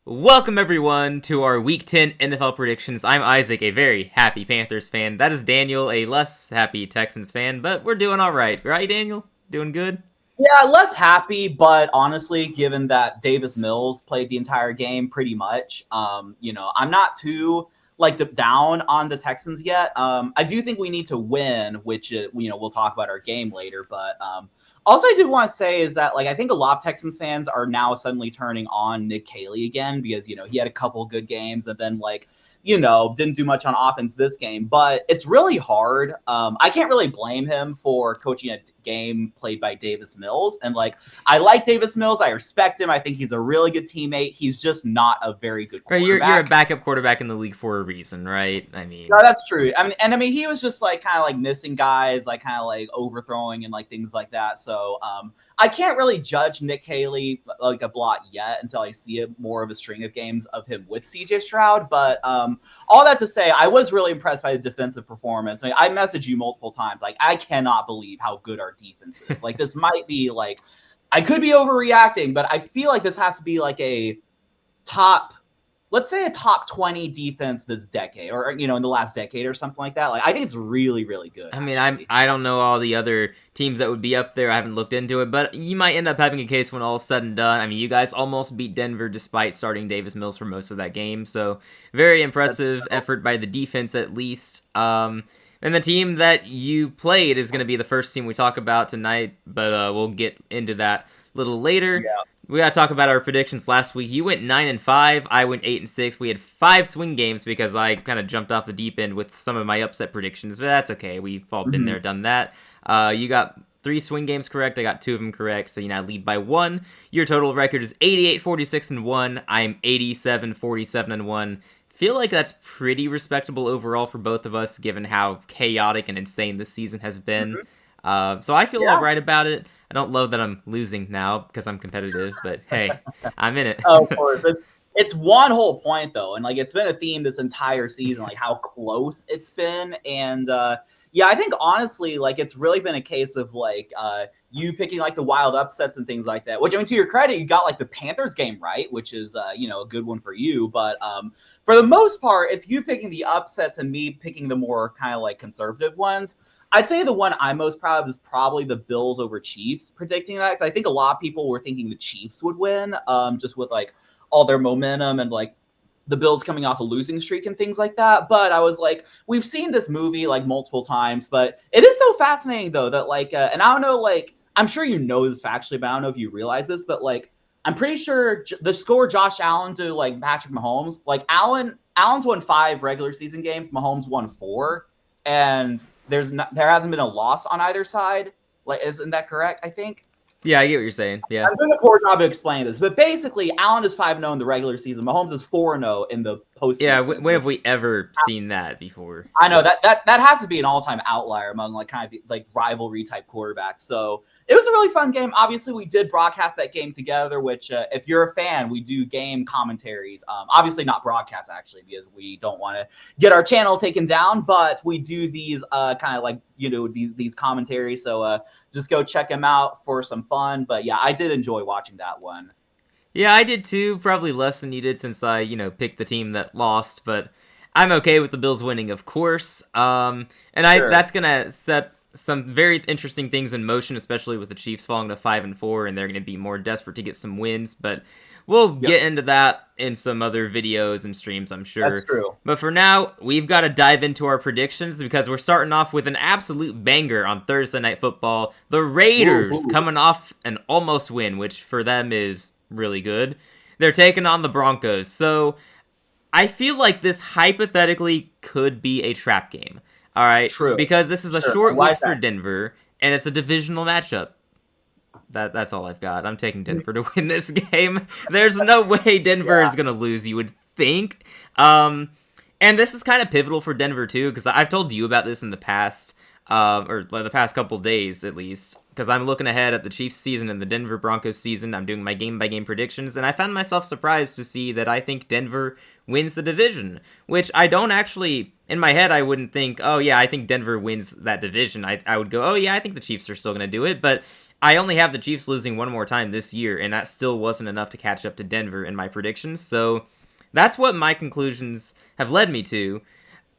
Welcome everyone to our Week 10 NFL predictions. I'm Isaac, a very happy Panthers fan. That is Daniel, a less happy Texans fan, but we're doing alright. Right, Daniel? Doing good? Yeah, less happy, but honestly, given that Davis Mills played the entire game pretty much, I'm not too down on the Texans yet. I do think we need to win, which we'll talk about our game later. But also, I do want to say is that I think a lot of Texans fans are now suddenly turning on Nick Caley again because he had a couple good games and then didn't do much on offense this game, but it's really hard. I can't really blame him for coaching a game played by Davis Mills. And I like Davis Mills. I respect him. I think he's a really good teammate. He's just not a very good quarterback. Right, you're a backup quarterback in the league for a reason, right? I mean, no, that's true. I mean, he was just kind of missing guys, overthrowing and things like that. So I can't really judge Nick Caley a lot yet until I see more of a string of games of him with CJ Stroud. But all that to say, I was really impressed by the defensive performance. I mean, I messaged you multiple times. I cannot believe how good our defense is. This might be I could be overreacting, but I feel like this has to be a top, let's say a top 20 defense this decade or, in the last decade or something like that. I think it's really, really good. I mean, I don't know all the other teams that would be up there. I haven't looked into it, but you might end up having a case when all is said and done. I mean, you guys almost beat Denver despite starting Davis Mills for most of that game. So very impressive effort by the defense, at least. And the team that you played is going to be the first team we talk about tonight, but we'll get into that a little later. Yeah. We got to talk about our predictions last week. You went 9-5. I went 8-6. We had 5 swing games because I kind of jumped off the deep end with some of my upset predictions, but that's okay. We've all been there, done that. You got 3 swing games correct. I got 2 of them correct, so you now lead by 1. Your total record is 88-46-1. I'm 87-47-1. Feel like that's pretty respectable overall for both of us, given how chaotic and insane this season has been. So I feel all right about it. I don't love that I'm losing now because I'm competitive, but hey, I'm in it. Of course. It's one whole point, though, and it's been a theme this entire season, how close it's been. And yeah, I think honestly, it's really been a case of you picking the wild upsets and things like that. Which, I mean, to your credit, you got the Panthers game right, which is a good one for you. But for the most part, it's you picking the upsets and me picking the more kind of conservative ones. I'd say the one I'm most proud of is probably the Bills over Chiefs, predicting that, because I think a lot of people were thinking the Chiefs would win, just with all their momentum and the Bills coming off a losing streak and things like that. But I was we've seen this movie multiple times, but it is so fascinating though that and I don't know, I'm sure you know this factually, but I don't know if you realize this, but I'm pretty sure the score Josh Allen to Patrick Mahomes, Allen's won 5 regular season games, Mahomes won 4, and there hasn't been a loss on either side. Isn't that correct? I think. Yeah, I get what you're saying. Yeah, I'm doing a poor job of explaining this, but basically, Allen is 5-0 in the regular season. Mahomes is 4-0 in the postseason. Yeah, when have we ever seen that before? I know that has to be an all-time outlier among kind of rivalry type quarterbacks. So it was a really fun game. Obviously, we did broadcast that game together, which if you're a fan, we do game commentaries. Obviously not broadcast actually, because we don't want to get our channel taken down, but we do these kind of these commentaries. So just go check them out for some fun. But yeah, I did enjoy watching that one. Yeah, I did too. Probably less than you did since I, picked the team that lost, but I'm okay with the Bills winning, of course. And Sure. that's gonna set some very interesting things in motion, especially with the Chiefs falling to 5-4, and they're gonna be more desperate to get some wins. But we'll get into that in some other videos and streams, I'm sure. That's true. But for now, we've got to dive into our predictions because we're starting off with an absolute banger on Thursday Night Football. The Raiders coming off an almost win, which for them is really good. They're taking on the Broncos. So I feel like this hypothetically could be a trap game. All right? True. Because this is a short week for Denver, and it's a divisional matchup. That's all I've got. I'm taking Denver to win this game. There's no way Denver is going to lose, you would think. And this is kind of pivotal for Denver, too, because I've told you about this in the past, or the past couple days, at least, because I'm looking ahead at the Chiefs season and the Denver Broncos season. I'm doing my game-by-game predictions, and I found myself surprised to see that I think Denver wins the division, which I don't actually, in my head, I wouldn't think, oh, yeah, I think Denver wins that division. I would go, oh, yeah, I think the Chiefs are still going to do it, but I only have the Chiefs losing one more time this year, and that still wasn't enough to catch up to Denver in my predictions. So that's what my conclusions have led me to.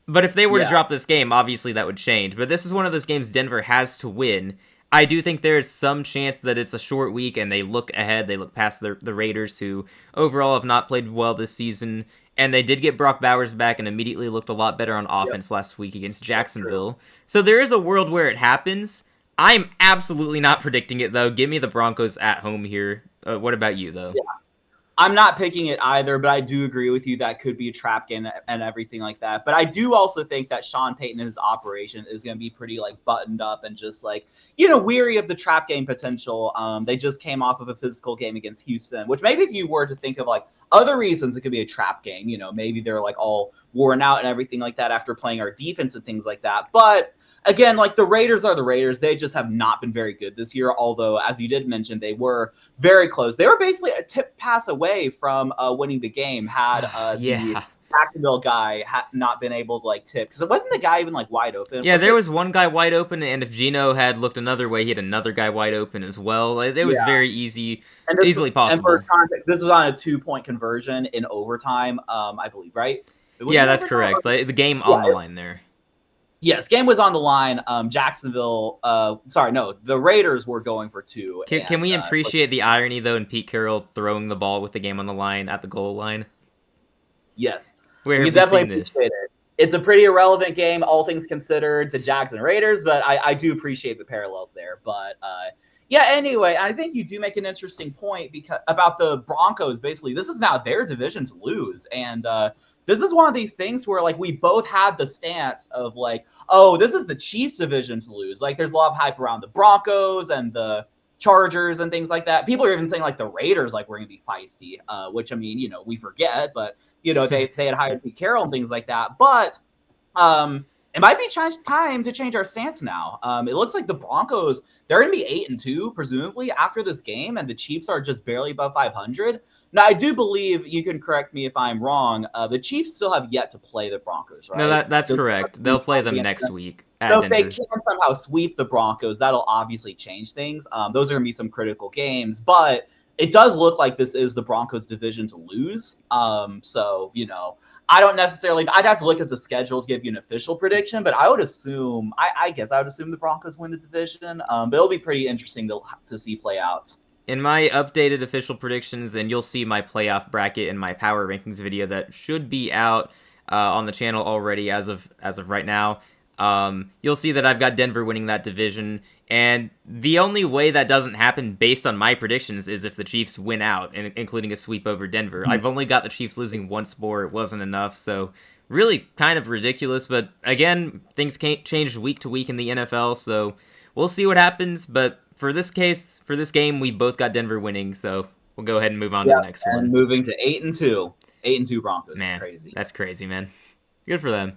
But if they were to drop this game, obviously that would change. But this is one of those games Denver has to win. I do think there is some chance that it's a short week and they look ahead. They look past the Raiders, who overall have not played well this season. And they did get Brock Bowers back and immediately looked a lot better on offense last week against Jacksonville. So there is a world where it happens. I'm absolutely not predicting it, though. Give me the Broncos at home here. What about you, though? Yeah. I'm not picking it either, but I do agree with you that could be a trap game and everything like that. But I do also think that Sean Payton and his operation is going to be pretty like buttoned up and just like, weary of the trap game potential. They just came off of a physical game against Houston, which maybe if you were to think of like other reasons it could be a trap game, maybe they're like all worn out and everything like that after playing our defense and things like that. But again, like the Raiders are the Raiders. They just have not been very good this year. Although, as you did mention, they were very close. They were basically a tip pass away from winning the game had the Jacksonville guy not been able to like tip. Because it wasn't the guy even like wide open. Yeah, there was one guy wide open, and if Gino had looked another way, he had another guy wide open as well. It was very easily possible. And for context, this was on a 2-point conversion in overtime, I believe, right? Yeah, that's correct. The game on the line there. Yes, game was on the line. Jacksonville, the Raiders were going for 2. Can we appreciate the irony, though, in Pete Carroll throwing the ball with the game on the line at the goal line? Yes. Where have we seen this? Appreciate it. It's a pretty irrelevant game, all things considered, the Jags and Raiders, but I do appreciate the parallels there. But anyway, I think you do make an interesting point about the Broncos. Basically, this is now their division to lose. And this is one of these things where like we both had the stance of like, oh, this is the Chiefs division to lose. Like there's a lot of hype around the Broncos and the Chargers and things like that. People are even saying like the Raiders, like we're going to be feisty, which I mean, we forget, but they had hired Pete Carroll and things like that. But it might be time to change our stance now. It looks like the Broncos, they're going to be 8-2, presumably after this game. And the Chiefs are just barely above 500. Now, I do believe, you can correct me if I'm wrong, the Chiefs still have yet to play the Broncos, right? No, that's correct. They'll play them next week at So Denver. if they can somehow sweep the Broncos, that'll obviously change things. Those are going to be some critical games, but it does look like this is the Broncos division to lose. So, I don't necessarily – I'd have to look at the schedule to give you an official prediction, but I would assume – I guess I would assume the Broncos win the division. But it'll be pretty interesting to see play out. In my updated official predictions, and you'll see my playoff bracket in my power rankings video that should be out on the channel already as of right now, you'll see that I've got Denver winning that division. And the only way that doesn't happen based on my predictions is if the Chiefs win out, including a sweep over Denver. Mm-hmm. I've only got the Chiefs losing once more. It wasn't enough, so really kind of ridiculous. But again, things can't change week to week in the NFL, so we'll see what happens. But for this game, we both got Denver winning, so we'll go ahead and move on to the next one. And moving to 8-2. 8-2 Broncos. Man, crazy. That's crazy, man. Good for them.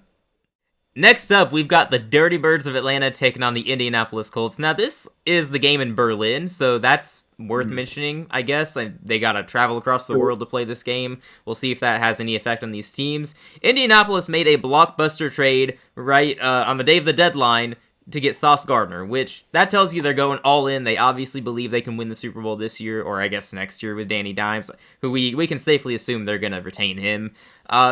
Next up, we've got the Dirty Birds of Atlanta taking on the Indianapolis Colts. Now, this is the game in Berlin, so that's worth mentioning, I guess. They got to travel across the world to play this game. We'll see if that has any effect on these teams. Indianapolis made a blockbuster trade right on the day of the deadline to get Sauce Gardner, which that tells you they're going all in. They obviously believe they can win the Super Bowl this year, or I guess next year with Danny Dimes, who we can safely assume they're going to retain him.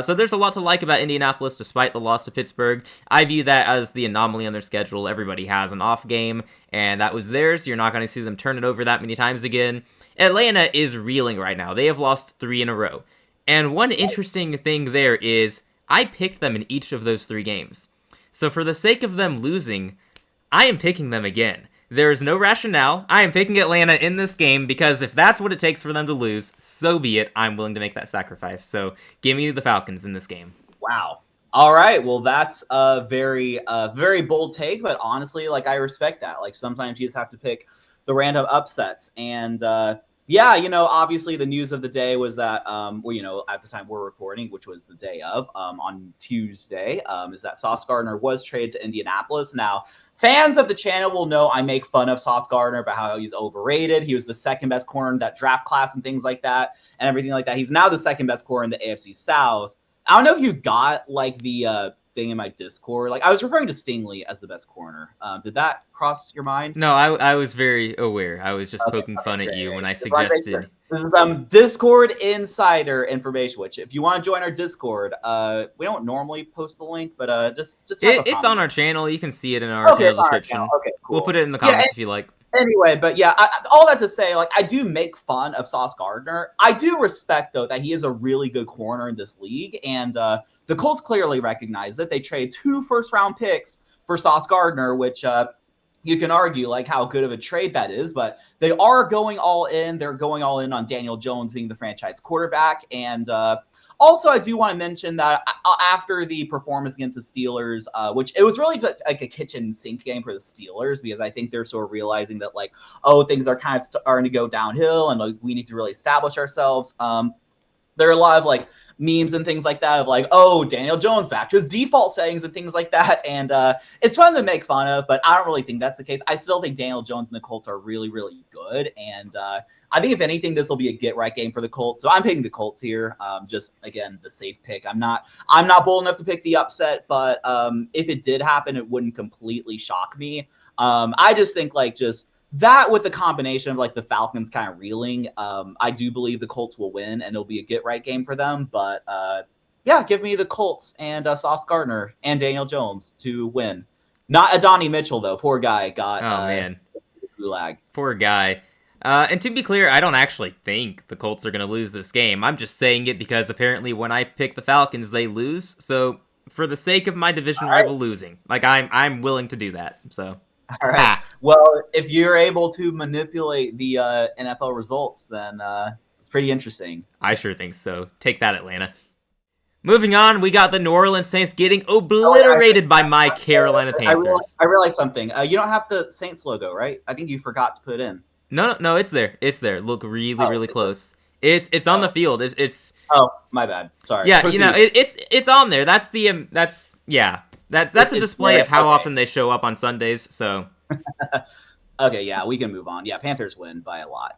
So there's a lot to like about Indianapolis despite the loss to Pittsburgh. I view that as the anomaly on their schedule. Everybody has an off game, and that was theirs. You're not going to see them turn it over that many times again. Atlanta is reeling right now. They have lost 3 in a row. And one interesting thing there is I picked them in each of those 3 games. So for the sake of them losing, I am picking them again. There is no rationale. I am picking Atlanta in this game because if that's what it takes for them to lose, so be it. I'm willing to make that sacrifice. So give me the Falcons in this game. Wow. All right. Well, that's a very bold take, but honestly, like I respect that. Like sometimes you just have to pick the random upsets. And obviously the news of the day was that, at the time we're recording, which was the day of, on Tuesday, is that Sauce Gardner was traded to Indianapolis. Now, fans of the channel will know I make fun of Sauce Gardner about how he's overrated. He was the second best corner in that draft class and things like that and everything like that. He's now the second best corner in the AFC South. I don't know if you got like the thing in my Discord. Like I was referring to Stingley as the best corner. Did that cross your mind? No, I was very aware. I was just Okay, poking fun at you great. when I Just wanted to make sure. suggested. This is Discord insider information. Which, if you want to join our Discord, we don't normally post the link, but just type a It's comment. on our channel. You can see it in our channel description. Okay, cool. We'll put it in the comments if you like. Anyway, but yeah, all that to say, like, I do make fun of Sauce Gardner. I do respect, though, that he is a really good corner in this league, and the Colts clearly recognize it. They trade 2 first-round picks for Sauce Gardner, which you can argue, like, how good of a trade that is, but they are going all in. They're going all in on Daniel Jones being the franchise quarterback, and also, I do want to mention that after the performance against the Steelers, which it was really just like a kitchen sink game for the Steelers, because I think they're sort of realizing that, like, oh, things are kind of starting to go downhill and like we need to really establish ourselves. There are a lot of like memes and things like that of like, oh, Daniel Jones back to his default settings and things like that. And it's fun to make fun of, but I don't really think that's the case. I still think Daniel Jones and the Colts are really, really good. And I think if anything, this will be a get right game for the Colts. So I'm picking the Colts here. Just again, the safe pick. I'm not bold enough to pick the upset, but if it did happen, it wouldn't completely shock me. I just think like just that with the combination of like the Falcons kind of reeling, I do believe the Colts will win and it'll be a get right game for them. But yeah, give me the Colts and Sauce Gardner and Daniel Jones to win. Not Adonai Mitchell though. Poor guy got man, gulag. Poor guy. And to be clear, I don't actually think the Colts are going to lose this game. I'm just saying it because apparently when I pick the Falcons, they lose. So for the sake of my division rival losing, like I'm willing to do that. So. All right. Well, if you're able to manipulate the NFL results, then it's pretty interesting. I sure think so. Take that, Atlanta. Moving on, we got the New Orleans Saints getting obliterated by my Carolina Panthers. I realized something. You don't have the Saints logo, right? I think you forgot to put it in. No, it's there. It's there. Look really close. It's on the field. It's. Oh, my bad. Sorry. Yeah, proceed. It's on there. That's the That's a display of how often they show up on Sundays, so. Okay, yeah, we can move on. Yeah, Panthers win by a lot.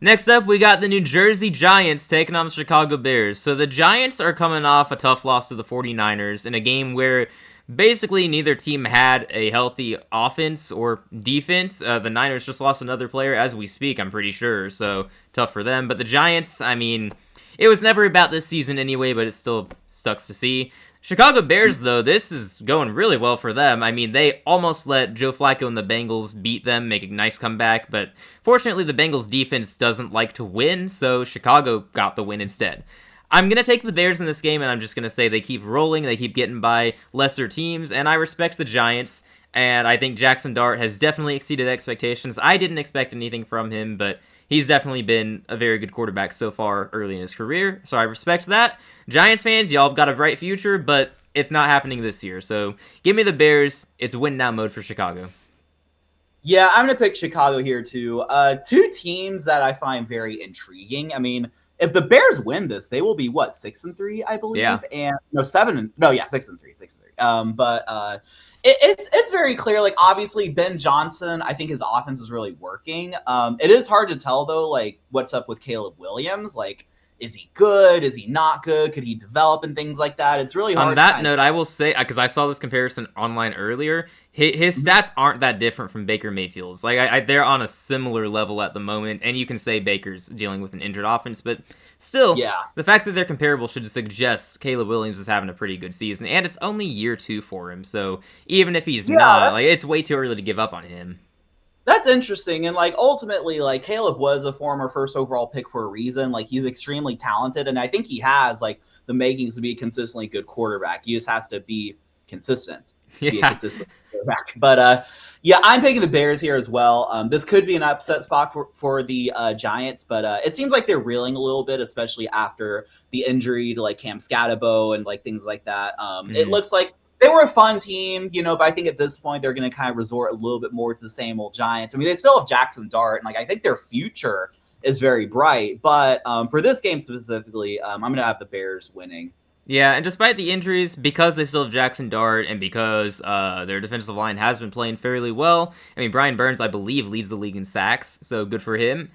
Next up, we got the New Jersey Giants taking on the Chicago Bears. So the Giants are coming off a tough loss to the 49ers in a game where basically neither team had a healthy offense or defense. The Niners just lost another player as we speak, I'm pretty sure, so tough for them. But the Giants, I mean, it was never about this season anyway, but it still sucks to see. Chicago Bears, though, this is going really well for them. I mean, they almost let Joe Flacco and the Bengals beat them, make a nice comeback, but fortunately the Bengals defense doesn't like to win, so Chicago got the win instead. I'm going to take the Bears in this game, and I'm just going to say they keep rolling, they keep getting by lesser teams, and I respect the Giants, and I think Jackson Dart has definitely exceeded expectations. I didn't expect anything from him, but he's definitely been a very good quarterback so far early in his career, so I respect that. Giants fans, y'all have got a bright future, but it's not happening this year. So give me the Bears. It's win now mode for Chicago. Yeah, I'm going to pick Chicago here too. Two teams that I find very intriguing. I mean, if the Bears win this, they will be what, 6-3, I believe, yeah. And no 7. No, yeah, 6-3. But it's very clear. Like obviously Ben Johnson, I think his offense is really working. It is hard to tell though, like what's up with Caleb Williams, like. Is he good? Is he not good? Could he develop and things like that? It's really hard. On that note, I will say, because I saw this comparison online earlier, his stats aren't that different from Baker Mayfield's. Like, they're on a similar level at the moment, and you can say Baker's dealing with an injured offense, but still, yeah, the fact that they're comparable should suggest Caleb Williams is having a pretty good season, and it's only year 2 for him, so even if he's not, like, it's way too early to give up on him. That's interesting, and like ultimately, like Caleb was a former first overall pick for a reason. Like he's extremely talented, and I think he has like the makings to be a consistently good quarterback. He just has to be consistent. Be a consistent quarterback. But yeah, I'm picking the Bears here as well. This could be an upset spot for the Giants, but it seems like they're reeling a little bit, especially after the injury to like Cam Scatterbo and like things like that. It looks like. They were a fun team, you know, but I think at this point they're going to kind of resort a little bit more to the same old Giants. I mean, they still have Jackson Dart, and like I think their future is very bright. But for this game specifically, I'm going to have the Bears winning. Yeah, and despite the injuries, because they still have Jackson Dart, and because their defensive line has been playing fairly well, I mean, Brian Burns, I believe, leads the league in sacks, so good for him.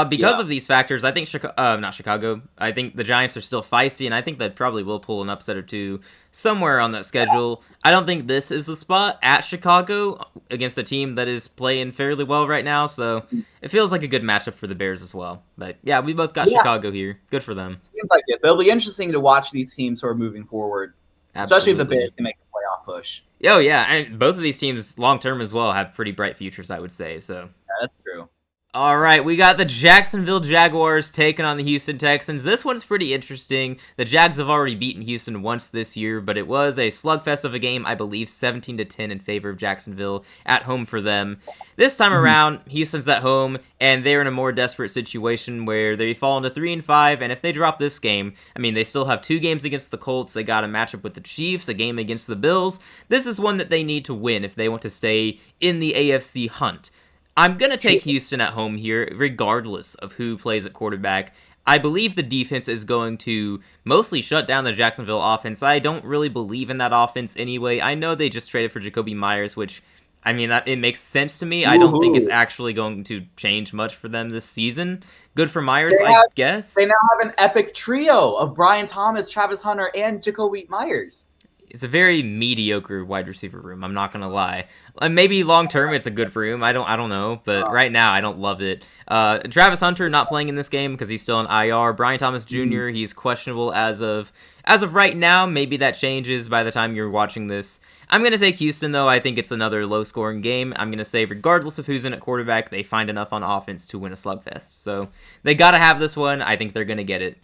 Because of these factors, I think not Chicago. I think the Giants are still feisty, and I think they probably will pull an upset or two somewhere on that schedule. I don't think this is the spot at Chicago against a team that is playing fairly well right now, so it feels like a good matchup for the Bears as well. But yeah, we both got Chicago here. Good for them. Seems like it. But it'll be interesting to watch these teams sort of moving forward, especially if the Bears can make a playoff push. Oh yeah, and both of these teams long term as well have pretty bright futures, I would say. So yeah, that's true. All right, we got the Jacksonville Jaguars taking on the Houston Texans. This one's pretty interesting. The Jags have already beaten Houston once this year, but it was a slugfest of a game, I believe 17-10 in favor of Jacksonville at home for them. This time around, Houston's at home, and they're in a more desperate situation where they fall into 3-5, and if they drop this game, I mean, they still have 2 games against the Colts. They got a matchup with the Chiefs, a game against the Bills. This is one that they need to win if they want to stay in the AFC hunt. I'm going to take Houston at home here, regardless of who plays at quarterback. I believe the defense is going to mostly shut down the Jacksonville offense. I don't really believe in that offense anyway. I know they just traded for Jacoby Myers, which, I mean, it makes sense to me. I don't think it's actually going to change much for them this season. Good for Myers, I guess. They now have an epic trio of Brian Thomas, Travis Hunter, and Jacoby Myers. It's a very mediocre wide receiver room. I'm not gonna lie. Maybe long term it's a good room. I don't know, but right now I don't love it. Travis Hunter not playing in this game because he's still in IR. Brian Thomas Jr. He's questionable as of right now. Maybe that changes by the time you're watching this. I'm gonna take Houston though. I think it's another low scoring game. I'm gonna say regardless of who's in at quarterback, they find enough on offense to win a slugfest. So they gotta have this one. I think they're gonna get it.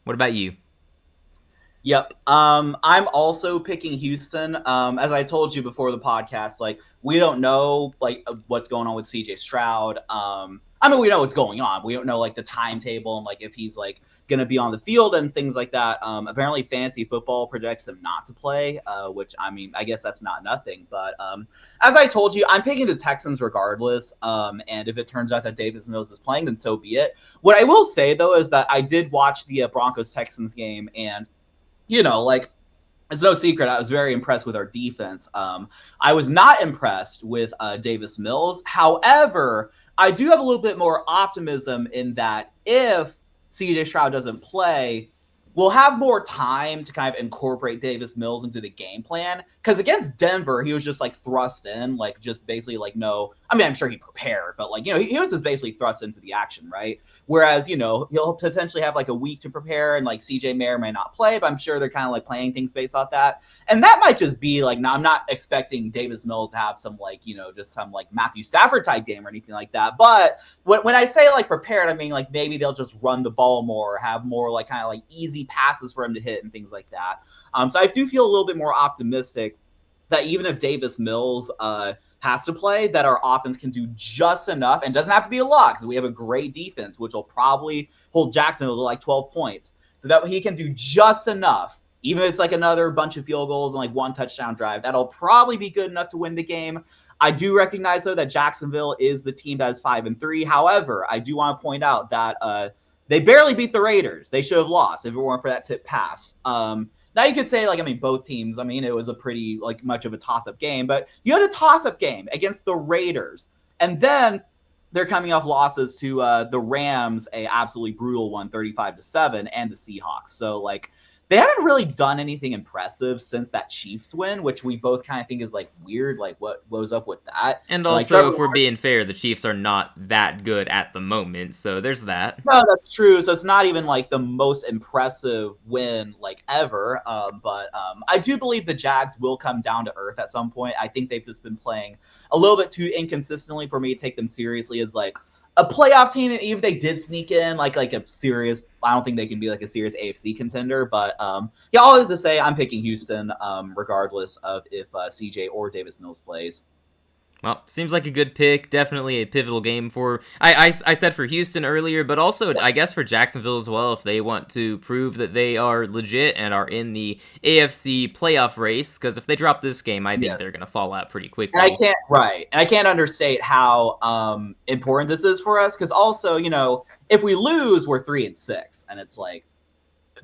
What about you? Yep. I'm also picking Houston. As I told you before the podcast, like we don't know like what's going on with CJ Stroud. I mean, we know what's going on. We don't know like the timetable and like if he's like going to be on the field and things like that. Apparently fantasy football projects him not to play, which I mean, I guess that's not nothing. But as I told you, I'm picking the Texans regardless. And if it turns out that Davis Mills is playing, then so be it. What I will say though is that I did watch the Broncos Texans game, and you know, like, it's no secret, I was very impressed with our defense. I was not impressed with Davis Mills. However, I do have a little bit more optimism in that if CJ Stroud doesn't play, we'll have more time to kind of incorporate Davis Mills into the game plan. Because against Denver, he was just like thrust in, like just basically like no. I mean, I'm sure he prepared, but like, you know, he was just basically thrust into the action, right? Whereas, you know, he'll potentially have like a week to prepare, and like CJ may or may not play, but I'm sure they're kind of like playing things based off that. And that might just be like, now I'm not expecting Davis Mills to have some like, you know, just some like Matthew Stafford type game or anything like that. But when I say like prepared, I mean like maybe they'll just run the ball more, or have more like kind of like easy passes for him to hit and things like that. So I do feel a little bit more optimistic that even if Davis Mills has to play, that our offense can do just enough, and doesn't have to be a lot because we have a great defense, which will probably hold Jacksonville to like 12 points, so that he can do just enough, even if it's like another bunch of field goals and like one touchdown drive. That'll probably be good enough to win the game. I do recognize, though, that Jacksonville is the team that is 5-3. However, I do want to point out that they barely beat the Raiders. They should have lost if it weren't for that tip pass. Now you could say, like, I mean, both teams, I mean, it was a pretty, like, much of a toss-up game, but you had a toss-up game against the Raiders, and then they're coming off losses to the Rams, a absolutely brutal one, 35-7, and the Seahawks. So, like, they haven't really done anything impressive since that Chiefs win, which we both kind of think is like weird. Like, what was up with that? And also, if we're being fair, the Chiefs are not that good at the moment, so there's that. No, that's true. So it's not even like the most impressive win like ever. But I do believe the Jags will come down to earth at some point. I think they've just been playing a little bit too inconsistently for me to take them seriously as like a playoff team. And even if they did sneak in like a serious, I don't think they can be like a serious AFC contender. But yeah, all this to say, I'm picking Houston regardless of if CJ or Davis Mills plays. Well, seems like a good pick. Definitely a pivotal game for... I said for Houston earlier, but also I guess for Jacksonville as well, if they want to prove that they are legit and are in the AFC playoff race. Because if they drop this game, I think they're going to fall out pretty quickly. And I can't understate how important this is for us. Because also, you know, if we lose, we're 3-6, and it's like,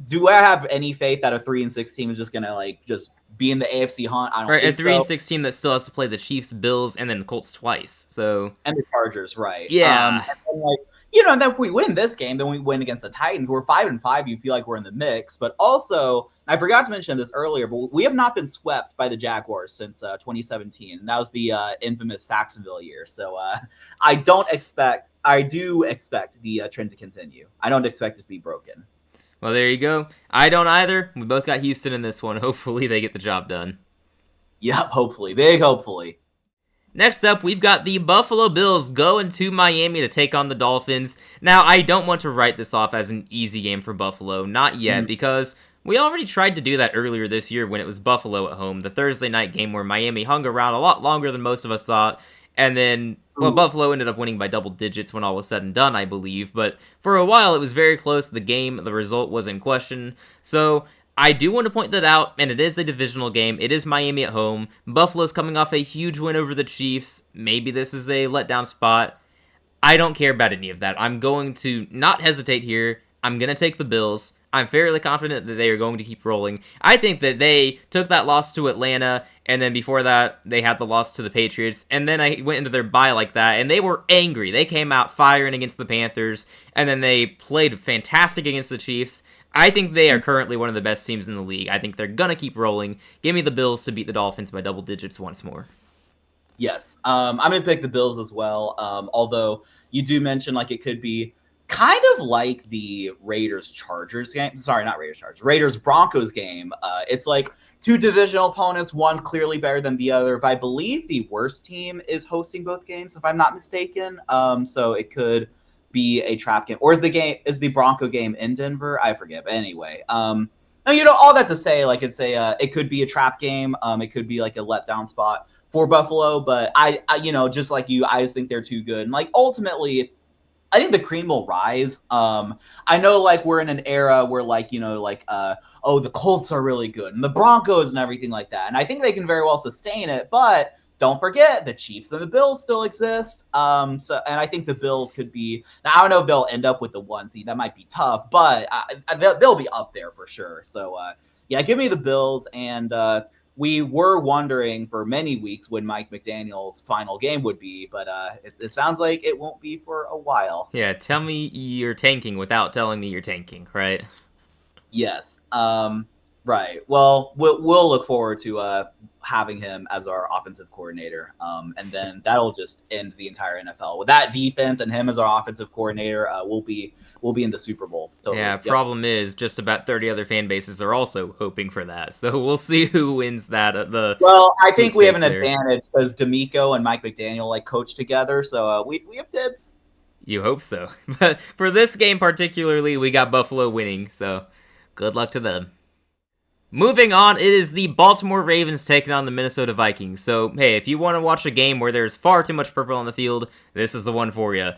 do I have any faith that a 3-6 team is just going to like just be in the AFC hunt? I don't think so. A 3-6 team that still has to play the Chiefs, Bills, and then the Colts twice. So and the Chargers, right? Yeah. And then, like, And then if we win this game, then we win against the Titans. We're 5-5. You feel like we're in the mix. But also, I forgot to mention this earlier, but we have not been swept by the Jaguars since 2017. And that was the infamous Saxonville year. So I do expect the trend to continue. I don't expect it to be broken. Well, there you go. I don't either. We both got Houston in this one. Hopefully they get the job done. Yep, hopefully. Big hopefully. Next up, we've got the Buffalo Bills going to Miami to take on the Dolphins. Now, I don't want to write this off as an easy game for Buffalo. Not yet, because we already tried to do that earlier this year when it was Buffalo at home, the Thursday night game where Miami hung around a lot longer than most of us thought. And then, well, Buffalo ended up winning by double digits when all was said and done, I believe. But for a while, it was very close. The result was in question. So I do want to point that out, and it is a divisional game. It is Miami at home. Buffalo's coming off a huge win over the Chiefs. Maybe this is a letdown spot. I don't care about any of that. I'm going to not hesitate here. I'm going to take the Bills. I'm fairly confident that they are going to keep rolling. I think that they took that loss to Atlanta, and then before that, they had the loss to the Patriots, and then I went into their bye like that, and they were angry. They came out firing against the Panthers, and then they played fantastic against the Chiefs. I think they are currently one of the best teams in the league. I think they're going to keep rolling. Give me the Bills to beat the Dolphins by double digits once more. Yes, I'm going to pick the Bills as well, although you do mention like it could be kind of like the Raiders-Chargers game. Sorry, not Raiders-Chargers. Raiders-Broncos game. It's like two divisional opponents, one clearly better than the other, but I believe the worst team is hosting both games, if I'm not mistaken. So it could be a trap game. Or is the Bronco game in Denver? I forget. But anyway, all that to say, like it could be a trap game. It could be like a letdown spot for Buffalo, but I just like you, I just think they're too good. And like ultimately, I think the cream will rise. I know like we're in an era where the Colts are really good and the Broncos and everything like that. And I think they can very well sustain it, but don't forget the Chiefs and the Bills still exist. And I think the Bills could be, now I don't know if they'll end up with the 1 seed. That might be tough, but they'll be up there for sure. So give me the Bills. And we were wondering for many weeks when Mike McDaniel's final game would be, but it sounds like it won't be for a while. Yeah, tell me you're tanking without telling me you're tanking, right? Yes. Right. Well, we'll look forward to having him as our offensive coordinator, and then that'll just end the entire NFL with that defense and him as our offensive coordinator. We'll be in the Super Bowl. Totally. Yeah. Yep. Problem is, just about 30 other fan bases are also hoping for that. So we'll see who wins that. Well, I think we have an advantage because D'Amico and Mike McDaniel like coach together, so we have dibs. You hope so. But for this game particularly, we got Buffalo winning. So good luck to them. Moving on, it is the Baltimore Ravens taking on the Minnesota Vikings. So, hey, if you want to watch a game where there's far too much purple on the field, this is the one for you.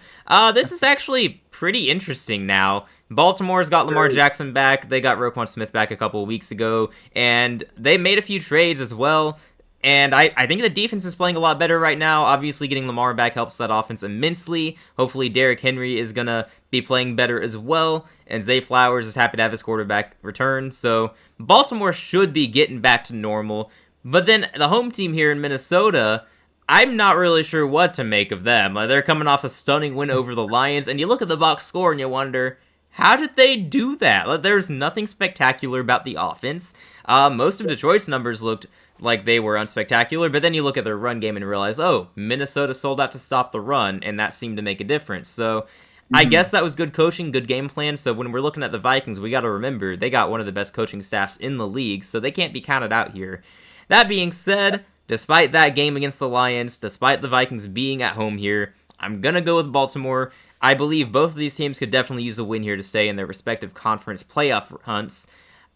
This is actually pretty interesting now. Baltimore's got Lamar Jackson back. They got Roquan Smith back a couple of weeks ago, and they made a few trades as well. And I think the defense is playing a lot better right now. Obviously, getting Lamar back helps that offense immensely. Hopefully, Derrick Henry is going to be playing better as well. And Zay Flowers is happy to have his quarterback return. So, Baltimore should be getting back to normal. But then, the home team here in Minnesota, I'm not really sure what to make of them. They're coming off a stunning win over the Lions. And you look at the box score and you wonder, how did they do that? There's nothing spectacular about the offense. Most of Detroit's numbers looked like they were unspectacular, but then you look at their run game and realize, oh, Minnesota sold out to stop the run, and that seemed to make a difference. So I guess that was good coaching, good game plan. So when we're looking at the Vikings, we got to remember they got one of the best coaching staffs in the league, so they can't be counted out here. That being said, despite that game against the Lions, despite the Vikings being at home here, I'm going to go with Baltimore. I believe both of these teams could definitely use a win here to stay in their respective conference playoff hunts.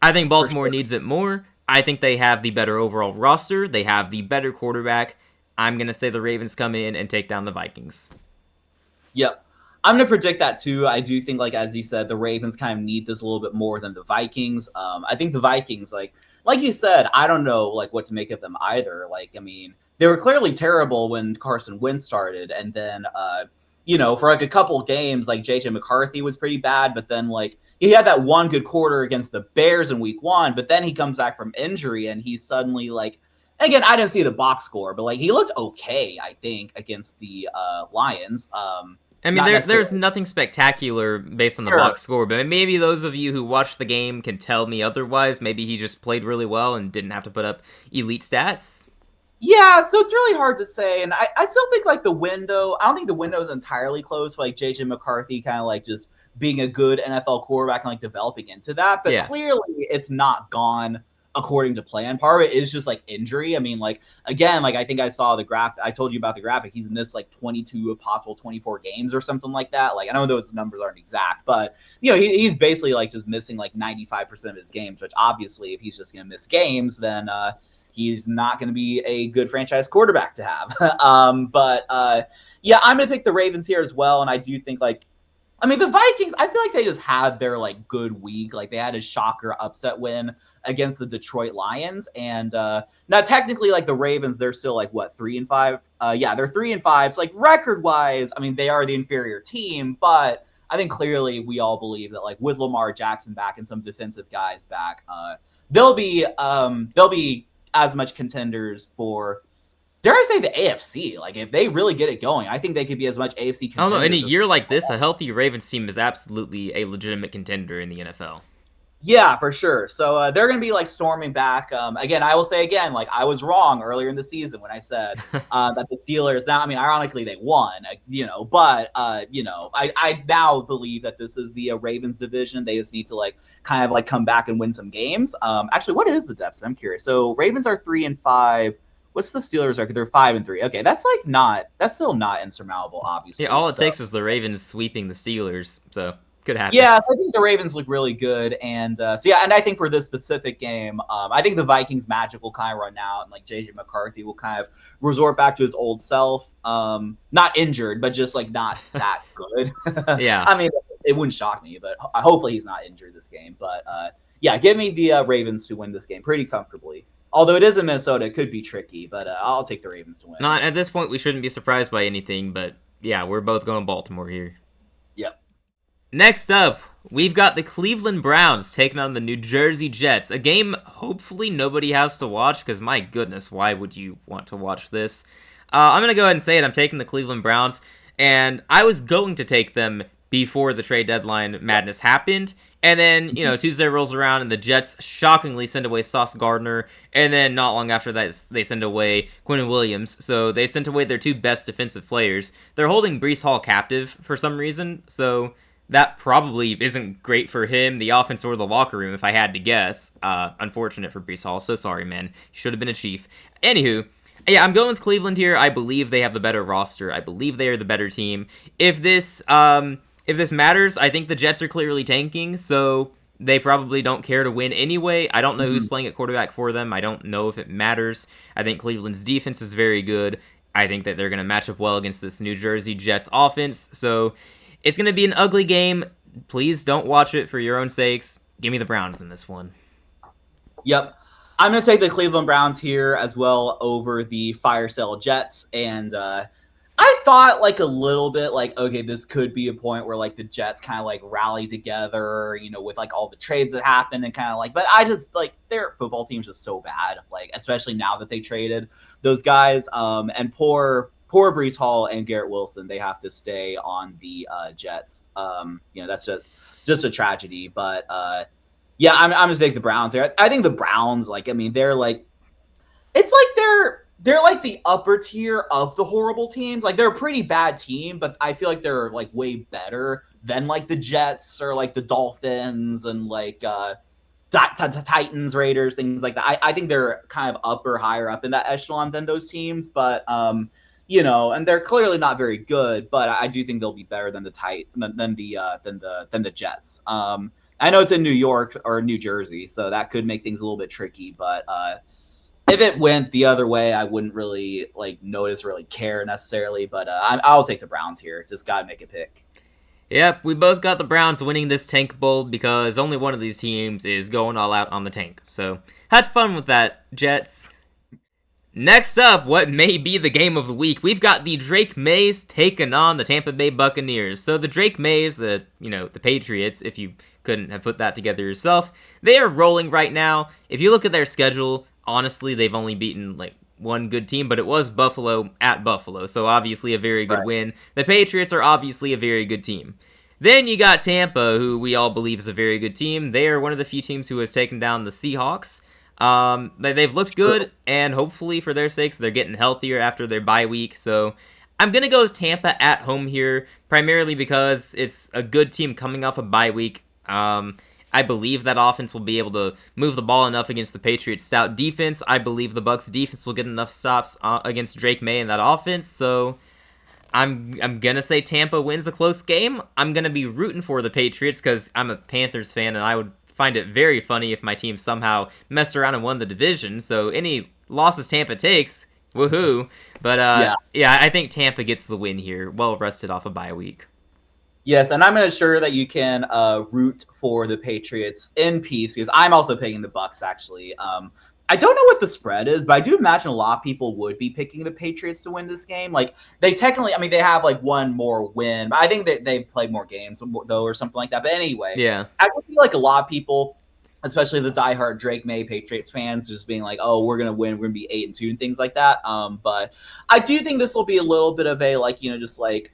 I think Baltimore needs it more. I think they have the better overall roster. They have the better quarterback. I'm going to say the Ravens come in and take down the Vikings. Yep. I'm going to predict that too. I do think, like as you said, the Ravens kind of need this a little bit more than the Vikings. I think the Vikings, like you said, I don't know like what to make of them either. Like, I mean, they were clearly terrible when Carson Wentz started. And then, for like a couple games, like JJ McCarthy was pretty bad. But then like, he had that one good quarter against the Bears in week 1, but then he comes back from injury and he's suddenly like, again, I didn't see the box score, but like he looked okay, I think, against the Lions. I mean, Not there's necessarily. nothing spectacular based on the Sure. box score, but maybe those of you who watched the game can tell me otherwise. Maybe he just played really well and didn't have to put up elite stats. Yeah, so it's really hard to say, and I still think like the window. I don't think the window is entirely closed for like JJ McCarthy, kind of like just being a good NFL quarterback and like developing into that. But Yeah. clearly, it's not gone according to plan. Part of it is just like injury. I mean, like again, like I think I saw the graph. I told you about the graphic. He's missed like 22 of possible 24 games or something like that. Like I know those numbers aren't exact, but he's basically like just missing like 95% of his games. Which obviously, if he's just going to miss games, then he's not going to be a good franchise quarterback to have. Yeah, I'm going to pick the Ravens here as well. And I do think like, I mean, the Vikings, I feel like they just had their like good week. Like they had a shocker upset win against the Detroit Lions. And now technically like the Ravens, they're still like what, 3-5? Yeah, they're 3-5. So like record wise, I mean, they are the inferior team, but I think clearly we all believe that like with Lamar Jackson back and some defensive guys back, they'll be as much contenders for, dare I say, the AFC. Like if they really get it going, I think they could be as much AFC I don't know. In a contenders as. year like this, a healthy Ravens team is absolutely a legitimate contender in the NFL. Yeah, for sure. So they're going to be like storming back. Again, I will say again, like I was wrong earlier in the season when I said that the Steelers. Now, I mean, ironically, they won. But I now believe that this is the Ravens division. They just need to like kind of like come back and win some games. Actually, what is the deficit? I'm curious. So Ravens are 3-5. What's the Steelers record? They're 5-3. Okay, that's still not insurmountable, obviously. Yeah, all it So. takes is the Ravens sweeping the Steelers, so could happen. Yeah, so I think the Ravens look really good, and and I think for this specific game, I think the Vikings magic will kind of run out, and like JJ McCarthy will kind of resort back to his old self, not injured, but just like not that good. Yeah. I mean, it wouldn't shock me, but hopefully he's not injured this game. But yeah, give me the Ravens to win this game pretty comfortably. Although it is in Minnesota, it could be tricky, but I'll take the Ravens to win. Not at this point, we shouldn't be surprised by anything, but yeah, we're both going Baltimore here. Yep. Next up, we've got the Cleveland Browns taking on the New Jersey Jets. A game hopefully nobody has to watch, because my goodness, why would you want to watch this? I'm going to go ahead and say it. I'm taking the Cleveland Browns, and I was going to take them before the trade deadline madness happened. And then, Tuesday rolls around and the Jets shockingly send away Sauce Gardner. And then not long after that, they send away Quinnen Williams. So they sent away their two best defensive players. They're holding Breece Hall captive for some reason. So that probably isn't great for him, the offense, or the locker room, if I had to guess. Unfortunate for Breece Hall. So sorry, man. You should have been a Chief. Anywho, yeah, I'm going with Cleveland here. I believe they have the better roster. I believe they are the better team. If this matters, I think the Jets are clearly tanking, so they probably don't care to win anyway. I don't know who's playing at quarterback for them. I don't know if it matters. I think Cleveland's defense is very good. I think that they're going to match up well against this New Jersey Jets offense, so it's going to be an ugly game. Please don't watch it for your own sakes. Give me the Browns in this one. Yep. I'm going to take the Cleveland Browns here as well over the fire sale Jets. And I thought like a little bit like, okay, this could be a point where like the Jets kind of like rally together, with like all the trades that happened and kind of like, but I just like their football team's just so bad, like especially now that they traded those guys. And poor Breece Hall and Garrett Wilson, they have to stay on the Jets. That's just a tragedy. But yeah, I'm going to take the Browns here. I think the Browns, like, I mean, they're like, it's like they're like the upper tier of the horrible teams. Like they're a pretty bad team, but I feel like they're like way better than like the Jets or like the Dolphins and like Titans, Raiders, things like that. I think they're kind of higher up in that echelon than those teams, but and they're clearly not very good. But I do think they'll be better than the Jets. I know it's in New York or New Jersey, so that could make things a little bit tricky. But if it went the other way, I wouldn't really really care necessarily. But I'll take the Browns here. Just gotta make a pick. Yep, we both got the Browns winning this tank bowl because only one of these teams is going all out on the tank. So had fun with that, Jets. Next up, what may be the game of the week, we've got the Drake Mays taking on the Tampa Bay Buccaneers. So the Drake Mays, the Patriots, if you couldn't have put that together yourself, they are rolling right now. If you look at their schedule, honestly, they've only beaten like one good team, but it was Buffalo at Buffalo, so obviously a very good Right. win. The Patriots are obviously a very good team. Then you got Tampa, who we all believe is a very good team. They are one of the few teams who has taken down the Seahawks. They've looked True. good, and hopefully for their sakes, they're getting healthier after their bye week. So I'm gonna go with Tampa at home here, primarily because it's a good team coming off a bye week. I believe that offense will be able to move the ball enough against the Patriots' stout defense. I believe the Bucs' defense will get enough stops against Drake May in that offense. So I'm gonna say Tampa wins a close game. I'm gonna be rooting for the Patriots because I'm a Panthers fan, and I would find it very funny if my team somehow messed around and won the division. So any losses Tampa takes, woohoo! But Yeah. yeah, I think Tampa gets the win here, well rested off a bye week. Yes, and I'm sure that you can root for the Patriots in peace because I'm also picking the Bucs. Actually, I don't know what the spread is, but I do imagine a lot of people would be picking the Patriots to win this game. Like they technically, I mean, they have like one more win, but I think that they played more games though, or something like that. But anyway, Yeah. I can see like a lot of people, especially the diehard Drake May Patriots fans, just being like, "Oh, we're gonna win. We're gonna be 8-2 and things like that." But I do think this will be a little bit of a like just like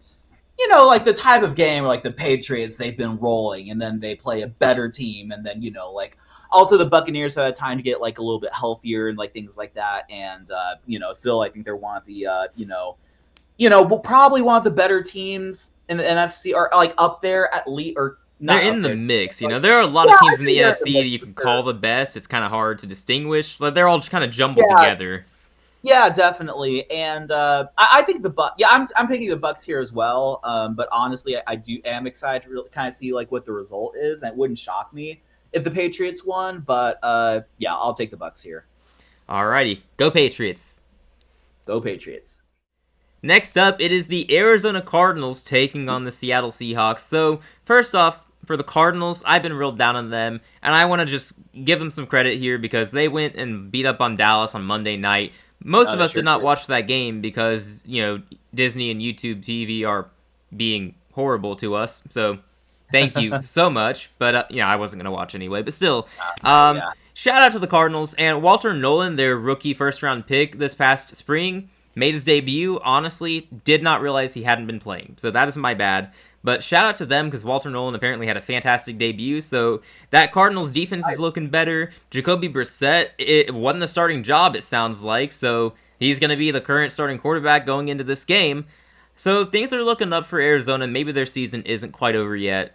like the type of game where like the Patriots, they've been rolling and then they play a better team. And then, like also the Buccaneers have had time to get like a little bit healthier and like things like that. And, still, I think they're one of the, probably one of the better teams in the NFC or like up there at least, or They're not in up the there. mix, you Like, know. There are a lot yeah, of I teams in think the they're in the NFC that mix you for can call sure. the best. It's kind of hard to distinguish, but they're all just kind of jumbled Yeah, together. yeah, definitely. And I think the Buck. Yeah, I'm picking the Bucks here as well. But honestly, I do am excited to really kind of see like what the result is. And it wouldn't shock me if the Patriots won. But yeah, I'll take the Bucks here. Alrighty, go Patriots. Go Patriots. Next up, it is the Arizona Cardinals taking on the Seattle Seahawks. So, first off, for the Cardinals, I've been real down on them, and I want to just give them some credit here because they went and beat up on Dallas on Monday night. Most of They us sure did not did. watch that game because, Disney and YouTube TV are being horrible to us. So, thank you so much. But, I wasn't going to watch anyway. But still, Yeah. shout out to the Cardinals. And Walter Nolan, their rookie first round pick this past spring, made his debut. Honestly, did not realize he hadn't been playing. So that is my bad. But shout out to them because Walter Nolan apparently had a fantastic debut. So that Cardinals defense is looking better. Jacoby Brissett, it wasn't the starting job, it sounds like. So he's going to be the current starting quarterback going into this game. So things are looking up for Arizona. Maybe their season isn't quite over yet.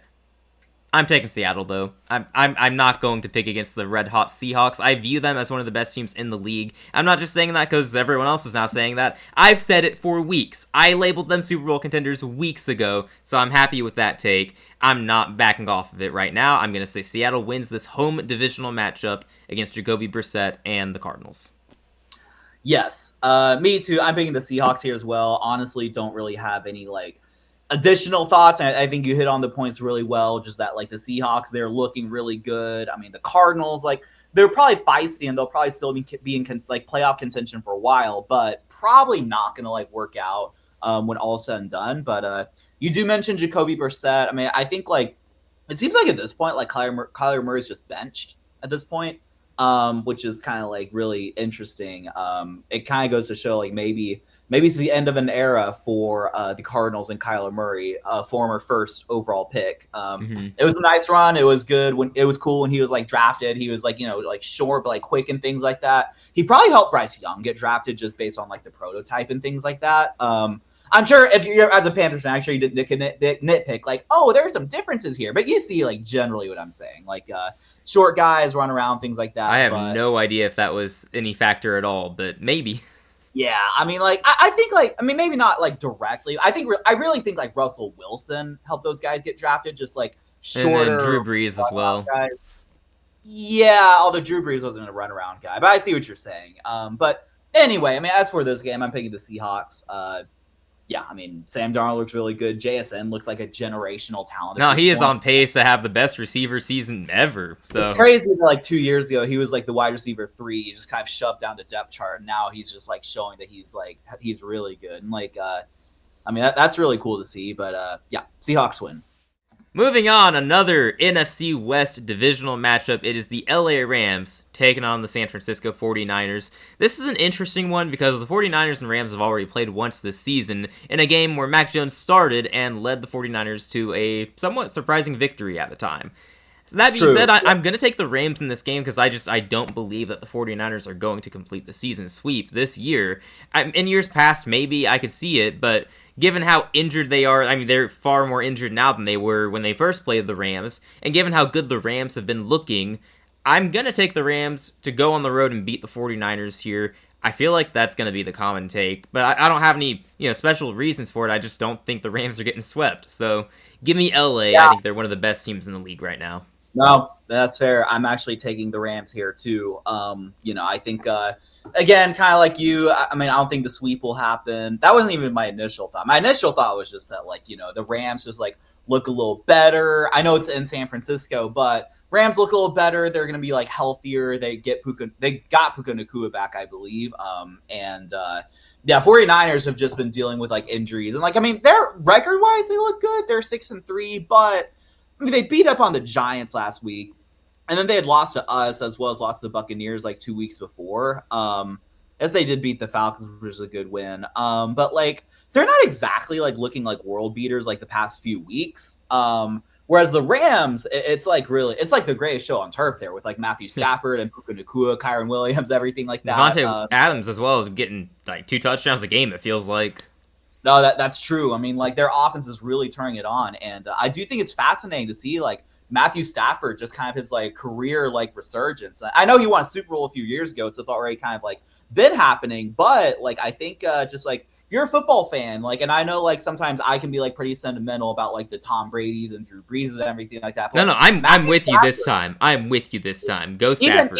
I'm taking Seattle though. I'm not going to pick against the red hot Seahawks. I view them as one of the best teams in the league. I'm not just saying that because everyone else is now saying that. I've said it for weeks. I labeled them Super Bowl contenders weeks ago, so I'm happy with that take. I'm not backing off of it right now. I'm gonna say Seattle wins this home divisional matchup against Jacoby Brissett and the Cardinals. Yes. Me too. I'm picking the Seahawks here as well. Honestly, don't really have any like additional thoughts. I think you hit on the points really well. Just that like the Seahawks, they're looking really good. I mean, the Cardinals, like they're probably feisty and they'll probably still be in like playoff contention for a while, but probably not going to like work out when all said and done. But you do mention Jacoby Brissett. I mean, I think like it seems like at this point, like Kyler Murray's just benched at this point, which is kind of like really interesting. It kind of goes to show like maybe it's the end of an era for the Cardinals and Kyler Murray, former first overall pick. It was a nice run. It was good when it was cool when he was like drafted. He was like like short but like quick and things like that. He probably helped Bryce Young get drafted just based on like the prototype and things like that. I'm sure if you're as a Panthers fan, I'm sure you didn't nitpick like, oh, there are some differences here, but you see like generally what I'm saying, like short guys run around, things like that. I have But no idea if that was any factor at all, but maybe. yeah, I mean, like I think like I mean maybe not like directly. I really think like Russell Wilson helped those guys get drafted, just like And then shorter Drew Brees as well. guys. Yeah, although Drew Brees wasn't a runaround guy, but I see what you're saying. But anyway, I mean, as for this game, I'm picking the Seahawks. Yeah, I mean, Sam Darnold looks really good. JSN looks like a generational talent. No, he is on pace to have the best receiver season ever. So it's crazy that like 2 years ago he was like the wide receiver 3. He just kind of shoved down the depth chart, and now he's just like showing that he's really good. And like, I mean, that's really cool to see. But yeah, Seahawks win. Moving on, another NFC West divisional matchup. It is the LA Rams taking on the San Francisco 49ers. This is an interesting one because the 49ers and Rams have already played once this season in a game where Mac Jones started and led the 49ers to a somewhat surprising victory at the time. So that being said, I'm going to take the Rams in this game because I don't believe that the 49ers are going to complete the season sweep this year. In years past, maybe I could see it, but given how injured they are, I mean, they're far more injured now than they were when they first played the Rams, and given how good the Rams have been looking, I'm going to take the Rams to go on the road and beat the 49ers here. I feel like that's going to be the common take, but I don't have any special reasons for it. I just don't think the Rams are getting swept. So give me LA. Yeah. I think they're one of the best teams in the league right now. No, that's fair. I'm actually taking the Rams here too. I think again, kind of like you. I mean, I don't think the sweep will happen. That wasn't even my initial thought. My initial thought was just that, the Rams just look a little better. I know it's in San Francisco, but Rams look a little better. They're going to be healthier. They got Puka Nacua back, I believe. 49ers have just been dealing with injuries and their record wise, they look good. They're 6-3, but they beat up on the Giants last week, and then they had lost to us as well as lost to the Buccaneers 2 weeks before. As they did beat the Falcons, which was a good win. So they're not exactly looking like world beaters the past few weeks. Whereas the Rams, it's the greatest show on turf there with Matthew Stafford and Puka Nacua, Kyron Williams, everything like that. Devontae Adams as well is getting 2 touchdowns a game. It feels like. No, that's true. I mean, their offense is really turning it on, and I do think it's fascinating to see Matthew Stafford just kind of his career resurgence. I know he won a Super Bowl a few years ago, so it's already kind of been happening. But I think just if you're a football fan, and I know sometimes I can be pretty sentimental about the Tom Brady's and Drew Brees and everything like that. But, no, I'm with you this time. I'm with you this time. Go Stafford.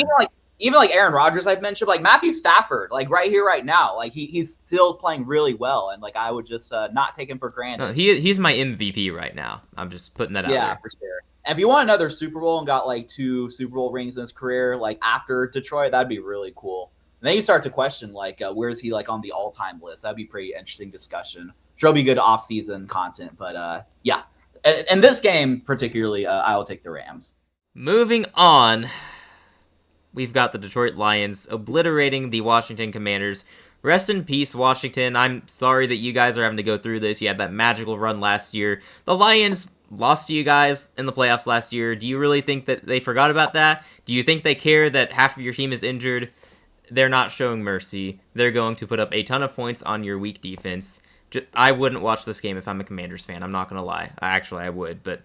Even Aaron Rodgers, I've mentioned, Matthew Stafford, right here, right now, he's still playing really well, and I would just not take him for granted. No, he's my MVP right now. I'm just putting that out there. Yeah, for sure. And if you want another Super Bowl and got 2 Super Bowl rings in his career, after Detroit, that'd be really cool. And then you start to question where's he on the all-time list? That'd be pretty interesting discussion. Sure, be good off-season content, but yeah. And this game particularly, I will take the Rams. Moving on. We've got the Detroit Lions obliterating the Washington Commanders. Rest in peace, Washington. I'm sorry that you guys are having to go through this. You had that magical run last year. The Lions lost to you guys in the playoffs last year. Do you really think that they forgot about that? Do you think they care that half of your team is injured? They're not showing mercy. They're going to put up a ton of points on your weak defense. I wouldn't watch this game if I'm a Commanders fan. I'm not going to lie. I would, but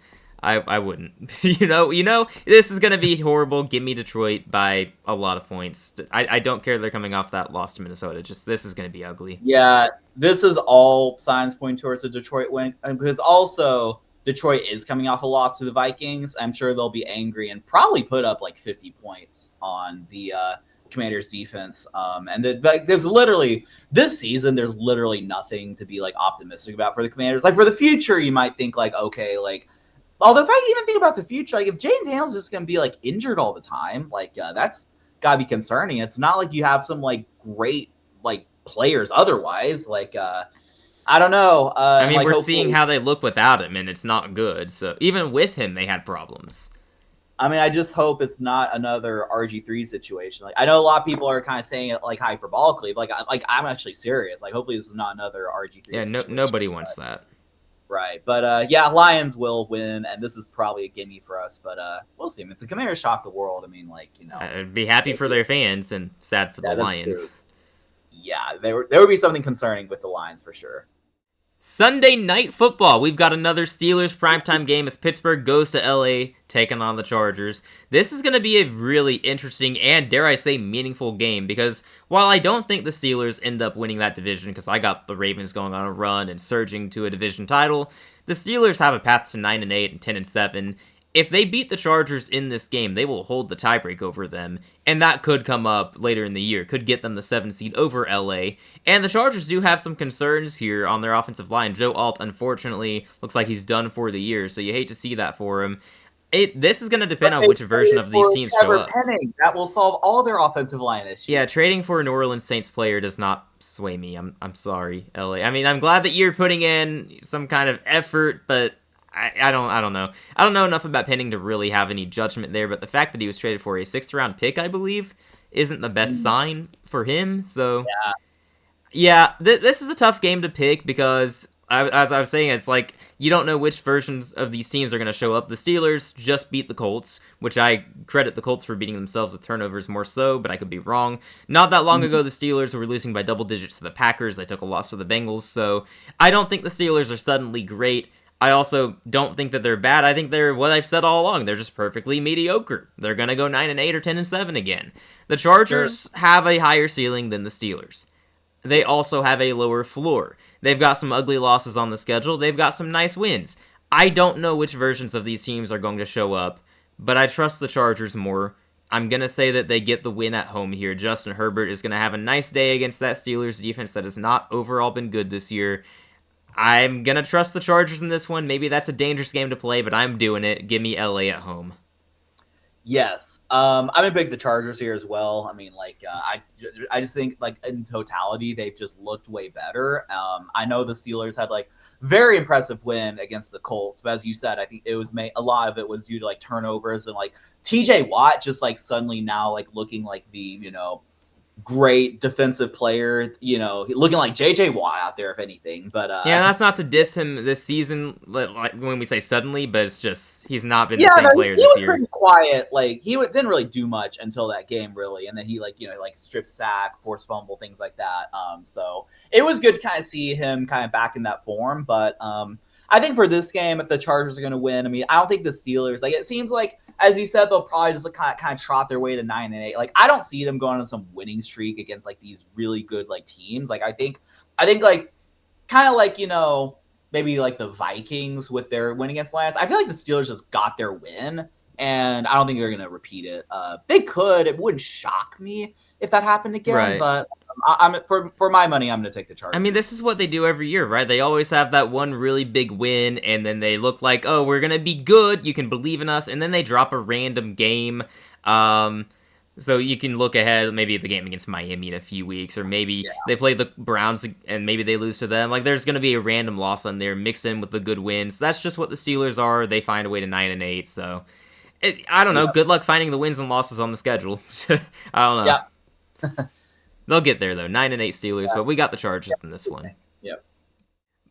I wouldn't. You know, this is going to be horrible. Give me Detroit by a lot of points. I don't care they're coming off that loss to Minnesota. Just this is going to be ugly. Yeah, this is all signs pointing towards a Detroit win. Because also Detroit is coming off a loss to the Vikings. I'm sure they'll be angry and probably put up 50 points on the Commanders defense. And there's literally this season, there's literally nothing to be optimistic about for the Commanders. For the future, you might think okay, although if I even think about the future, if Jaden Daniels is just going to be injured all the time, that's got to be concerning. It's not you have some great players otherwise. I don't know. I mean, we're seeing how they look without him, and it's not good. So even with him, they had problems. I mean, I just hope it's not another RG3 situation. I know a lot of people are kind of saying it hyperbolically, but I'm actually serious. Hopefully this is not another RG3 situation. Yeah, nobody wants that. Right. But yeah, Lions will win, and this is probably a gimme for us, but we'll see. If the Commanders shock the world, I mean, I'd be happy for their fans and sad for the Lions. True. Yeah, there would be something concerning with the Lions for sure. Sunday Night Football. We've got another Steelers primetime game as Pittsburgh goes to LA, taking on the Chargers. This is going to be a really interesting and, dare I say, meaningful game because while I don't think the Steelers end up winning that division because I got the Ravens going on a run and surging to a division title, the Steelers have a path to 9-8 and 10-7. If they beat the Chargers in this game, they will hold the tiebreak over them, and that could come up later in the year, could get them the 7th seed over LA. And the Chargers do have some concerns here on their offensive line. Joe Alt, unfortunately, looks like he's done for the year, so you hate to see that for him. This is going to depend on which version of these teams show up. That will solve all their offensive line issues. Yeah, trading for a New Orleans Saints player does not sway me. I'm sorry, LA. I mean, I'm glad that you're putting in some kind of effort, but I don't know. I don't know enough about Penning to really have any judgment there, but the fact that he was traded for a 6th-round pick, I believe, isn't the best sign for him. So yeah, this is a tough game to pick because, as I was saying, it's like you don't know which versions of these teams are going to show up. The Steelers just beat the Colts, which I credit the Colts for beating themselves with turnovers more so, but I could be wrong. Not that long ago, the Steelers were losing by double digits to the Packers. They took a loss to the Bengals, so I don't think the Steelers are suddenly great. I also don't think that they're bad. I think they're what I've said all along. They're just perfectly mediocre. They're going to go 9-8 or 10-7 again. The Chargers have a higher ceiling than the Steelers. They also have a lower floor. They've got some ugly losses on the schedule. They've got some nice wins. I don't know which versions of these teams are going to show up, but I trust the Chargers more. I'm going to say that they get the win at home here. Justin Herbert is going to have a nice day against that Steelers defense that has not overall been good this year. I'm going to trust the Chargers in this one. Maybe that's a dangerous game to play, but I'm doing it. Give me LA at home. Yes, I'm gonna pick the Chargers here as well. I mean, like, I just think like in totality they've just looked way better. I know the Steelers had like very impressive win against the Colts, but as you said, I think it was a lot of it was due to like turnovers and like T.J. Watt just like suddenly now like looking like the great defensive player, looking like J.J. Watt out there, if anything. But yeah, that's not to diss him this season, like when we say suddenly, but it's just he's not been the same player this year. He was pretty quiet. Like he didn't really do much until that game, really, and then he like strip sack, forced fumble, things like that. So it was good to kind of see him kind of back in that form. But I think for this game, if the Chargers are going to win, I mean, I don't think the Steelers. Like it seems like, as you said, they'll probably just kind of trot their way to 9-8. Like I don't see them going on some winning streak against like these really good like teams. Like I think like kind of like maybe like the Vikings with their win against Lions. I feel like the Steelers just got their win, and I don't think they're going to repeat it. They could. It wouldn't shock me if that happened again, right. But I'm for my money, I'm going to take the Chargers. I mean, this is what they do every year, right? They always have that one really big win, and then they look like, oh, we're going to be good. You can believe in us. And then they drop a random game. So you can look ahead, maybe the game against Miami in a few weeks, or maybe they play the Browns and maybe they lose to them. Like there's going to be a random loss on there mixed in with the good wins. That's just what the Steelers are. They find a way to 9-8. So I don't know. Good luck finding the wins and losses on the schedule. I don't know. Yeah. They'll get there though. 9-8 Steelers, but we got the Chargers in this one. Yep.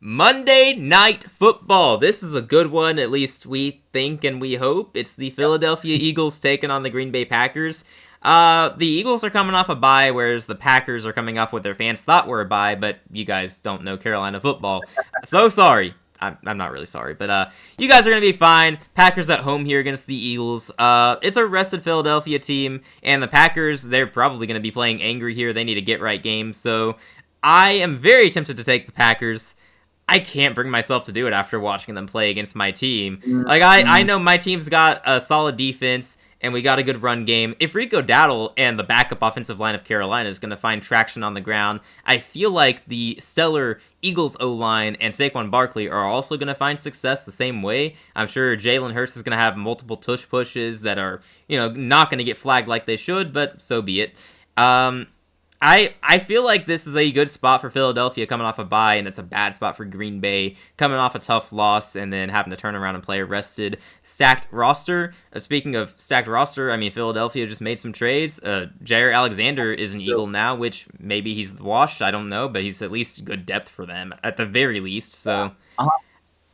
Monday Night Football. This is a good one, at least we think and we hope. It's the Philadelphia Eagles taking on the Green Bay Packers. The Eagles are coming off a bye, whereas the Packers are coming off what their fans thought were a bye, but you guys don't know Carolina football. So sorry. I'm not really sorry, but you guys are going to be fine. Packers at home here against the Eagles. It's a rested Philadelphia team, and the Packers, they're probably going to be playing angry here. They need a get-right game, so I am very tempted to take the Packers. I can't bring myself to do it after watching them play against my team. Like, I know my team's got a solid defense, and we got a good run game. If Rico Dowdle and the backup offensive line of Carolina is going to find traction on the ground, I feel like the stellar Eagles O-line and Saquon Barkley are also going to find success the same way. I'm sure Jalen Hurts is going to have multiple tush pushes that are, not going to get flagged like they should, but so be it. I feel like this is a good spot for Philadelphia coming off a bye, and it's a bad spot for Green Bay coming off a tough loss and then having to turn around and play a rested, stacked roster. Speaking of stacked roster, I mean, Philadelphia just made some trades. Jair Alexander is an Eagle now, which maybe he's washed, I don't know, but he's at least good depth for them, at the very least. So,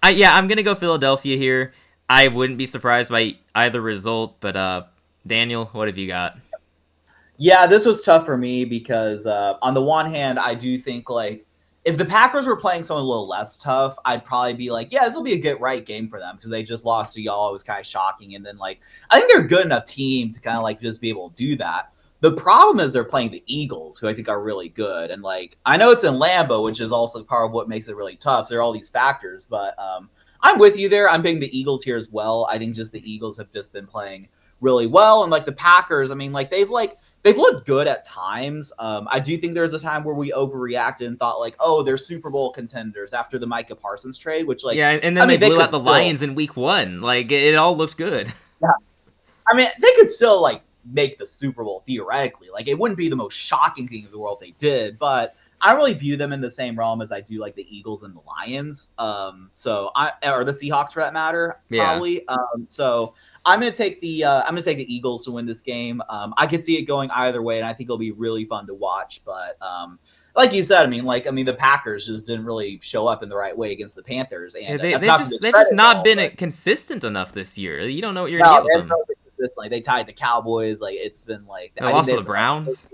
I'm going to go Philadelphia here. I wouldn't be surprised by either result, but Daniel, what have you got? Yeah, this was tough for me because on the one hand, I do think like if the Packers were playing someone a little less tough, I'd probably be like, yeah, this will be a get right game for them because they just lost to y'all. It was kind of shocking. And then like, I think they're a good enough team to kind of like just be able to do that. The problem is they're playing the Eagles, who I think are really good. And like, I know it's in Lambeau, which is also part of what makes it really tough. So there are all these factors, but I'm with you there. I'm picking the Eagles here as well. I think just the Eagles have just been playing really well. And like the Packers, I mean, like they've looked good at times. I do think there's a time where we overreacted and thought like, oh, they're Super Bowl contenders after the Micah Parsons trade, which like, yeah, and then they blew out the Lions in week 1. Like it all looked good. Yeah, I mean, they could still like make the Super Bowl theoretically. Like it wouldn't be the most shocking thing in the world they did, but I don't really view them in the same realm as I do like the Eagles and the Lions. Or the Seahawks for that matter, Yeah. probably. So I'm gonna take the Eagles to win this game. I could see it going either way, and I think it'll be really fun to watch. But like you said, the Packers just didn't really show up in the right way against the Panthers, Yeah, and they, that's they've not to just they've just discredit them not all, been but consistent enough this year. You don't know what you're no, gonna get with they haven't them. been consistent. Like they tied the Cowboys. Like it's been like They I think lost to they the Browns.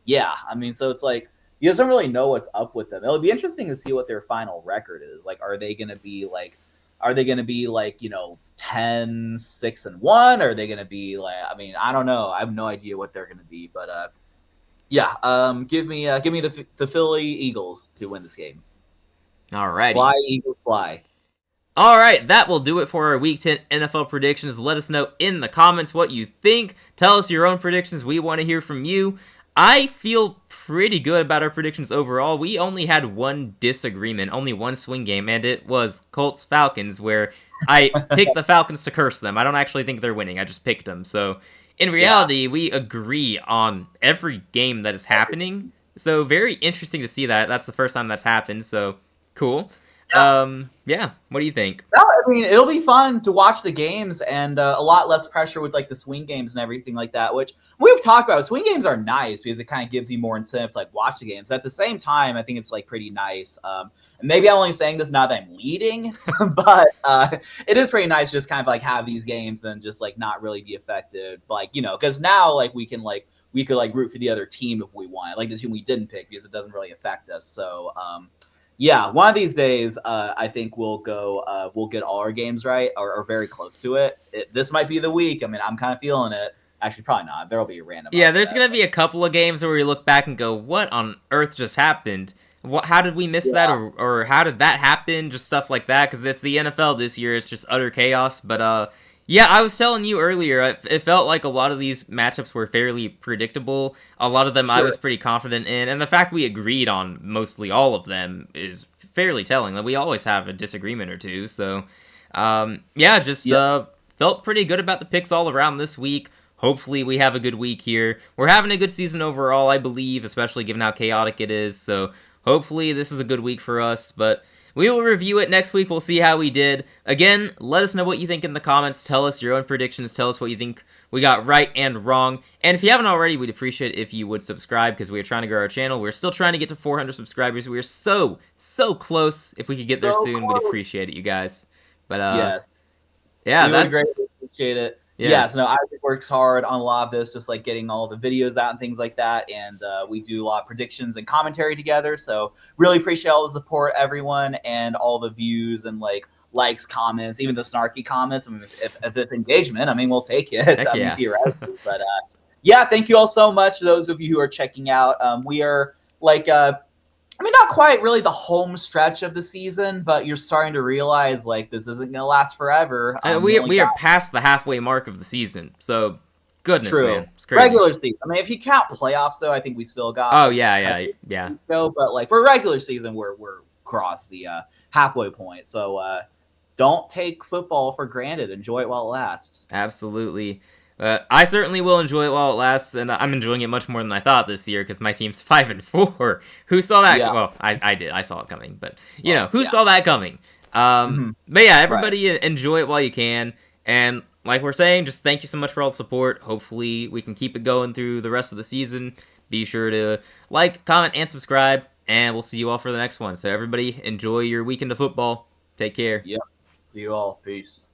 yeah. So it's like you just don't really know what's up with them. It'll be interesting to see what their final record is. Like, are they going to be like 10-6-1? Are they going to be like? I don't know. I have no idea what they're going to be. But yeah. Give me the Philly Eagles to win this game. Alrighty. Fly Eagles fly. All right, that will do it for our Week 10 NFL predictions. Let us know in the comments what you think. Tell us your own predictions. We want to hear from you. I feel pretty good about our predictions overall. We only had one disagreement, only one swing game, and it was Colts-Falcons, where I picked the Falcons to curse them. I don't actually think they're winning. I just picked them. So, in reality, we agree on every game that is happening. So, very interesting to see that. That's the first time that's happened, so cool. Yeah. What do you think? No, it'll be fun to watch the games and a lot less pressure with like the swing games and everything like that, which we've talked about. Swing games are nice because it kind of gives you more incentive to like watch the games. At the same time, I think it's like pretty nice. And maybe I'm only saying this now that I'm leading, but it is pretty nice to just kind of like have these games and just like not really be affected. Like, because now like we could root for the other team if we want, like the team we didn't pick because it doesn't really affect us. So, yeah, one of these days, I think we'll get all our games right or very close to it. This might be the week. I'm kind of feeling it. Actually, probably not. There'll be a random. Yeah, there's going to be a couple of games where we look back and go, what on earth just happened? How did we miss that? Or how did that happen? Just stuff like that. Because it's the NFL this year. It's just utter chaos. But yeah, I was telling you earlier, it felt like a lot of these matchups were fairly predictable. A lot of them I was pretty confident in. And the fact we agreed on mostly all of them is fairly telling. That we always have a disagreement or two. So, yeah, just felt pretty good about the picks all around this week. Hopefully we have a good week here. We're having a good season overall, I believe, especially given how chaotic it is. So hopefully this is a good week for us. But we will review it next week. We'll see how we did. Again, let us know what you think in the comments. Tell us your own predictions. Tell us what you think we got right and wrong. And if you haven't already, we'd appreciate it if you would subscribe because we're trying to grow our channel. We're still trying to get to 400 subscribers. We're so close. If we could get there soon, we'd appreciate it, you guys. But yes. Yeah, that's great. Appreciate it. Yeah. So Isaac works hard on a lot of this, just like getting all the videos out and things like that. And we do a lot of predictions and commentary together. So really appreciate all the support, everyone, and all the views and likes, comments, even the snarky comments. If it's engagement, we'll take it. Theoretically. But yeah, thank you all so much. Those of you who are checking out, we are not quite really the home stretch of the season, but you're starting to realize this isn't going to last forever. We are past the halfway mark of the season, so goodness, man, it's crazy. Regular season. If you count playoffs, though, I think we still got. Oh yeah. But for regular season, we're across the halfway point. So don't take football for granted. Enjoy it while it lasts. Absolutely. I certainly will enjoy it while it lasts, and I'm enjoying it much more than I thought this year because my team's 5-4. Who saw that? Yeah. Well, I did. I saw it coming, but who saw that coming? But yeah, everybody enjoy it while you can, and like we're saying, just thank you so much for all the support. Hopefully, we can keep it going through the rest of the season. Be sure to like, comment, and subscribe, and we'll see you all for the next one. So everybody, enjoy your weekend of football. Take care. Yep. See you all. Peace.